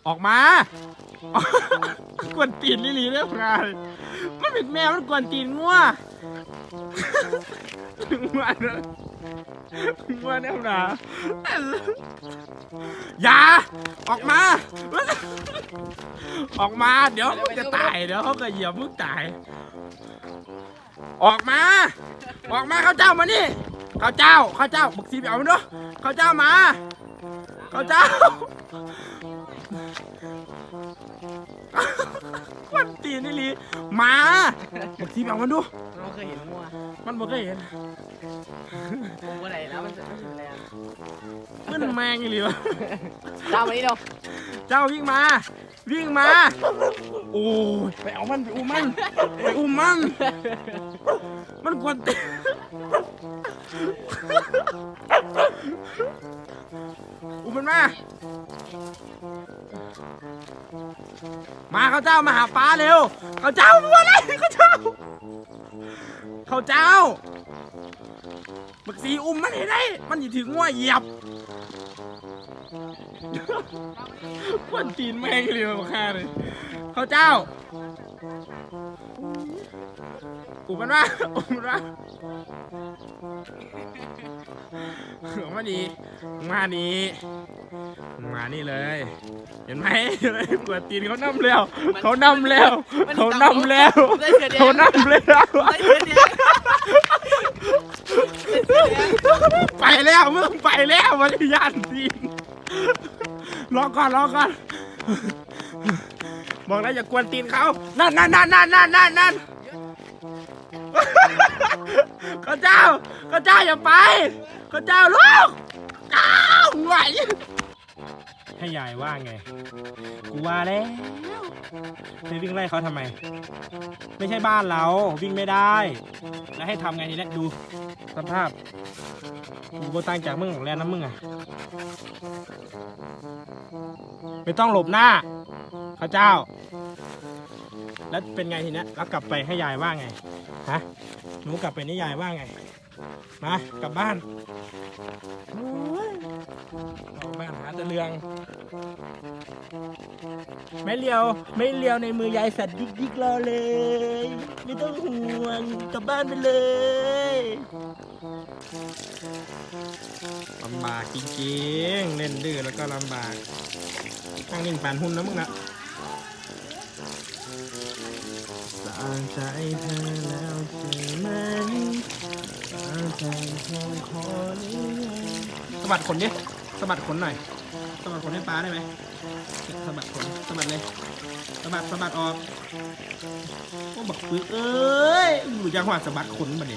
ออกมา กวนตีนลิลีเรียบร้อยมันเป็นแมวมันกวนตีนงัวงัวเนอะงัวเนี่ยนะอย่าออกมา ออกมาเดี๋ยวมึงจะตายเดี๋ยวเขาก็เหยียบมึงตายออกมาเขาเจ้ามานี่เขาเจ้าบุกซีไปเอามันด้วยเขาเจ้ามาเขาเจ้ามันตีนี่ลีมาบุกซีไปเอามันดู เราเคยเห็นงัว มันบอกเคยเห็น งัวไหนแล้วมันถึงแรง มันแมงอีหลีวะ เจ้ามานี่เนาะ เจ้าวิ่งมาโอ้ยไปเอามันไปอุ้มมันมันกวนตีนอุ้มมันมาเขาเจ้ามาหาป้าเร็วเขาเจ้ามัวอะไรเขาเจ้าบักสีอุ้มมันให้ได้มันอยู่ถึงงัวเหยียบกวนตีนแม่งเลยมาฆ่าเลยเขาเจ้าอุ้มมันมาออกมาดีมานี่เลยเห็นไหมกวนตีนเขานำแล้วไปแล้วมึงไปแล้วมันยันจริงรอก่อนบอกแล้วอย่ากวนตีนเขานั่นเขาเจ้าอย่าไปเขาเจ้าลูกไหวให้ยายว่าไงกูว่าแล้วไปวิ่งไล่เขาทำไมไม่ใช่บ้านเราวิ่งไม่ได้แล้วให้ทำไงทีนี้ดูสภาพกูก็ตั้งจากมึงแล้วนะมึงอ่ะไม่ต้องหลบหน้าเขาเจ้าแล้วเป็นไงทีนี้แล้วกลับไปให้ยายว่าไงฮะหนูกลับไปนี่ยายว่าไงมากลับบ้านออกบ้านหาตะเลืองไม่เลียวในมือยายสัตว์ยิกรอเลยไม่ต้องห่วงกลับบ้านไปเลยลำบากจริงๆเล่นดื้อแล้วก็ลำบากตั้งนิ่งปานหุ่นนะมึงนะสะอาดใจเธอแล้วใช่ไหมสะอาดใจเธอขอนี้สะบัดขนดิสะบัดขนหน่อยสะบัดขนให้ป้าได้ไหมสะบัดขนสะบัดเลยสะบัดออกโอ้บักปื้อเอ้ยอยู่จังหวะสะบัดขนมาดิ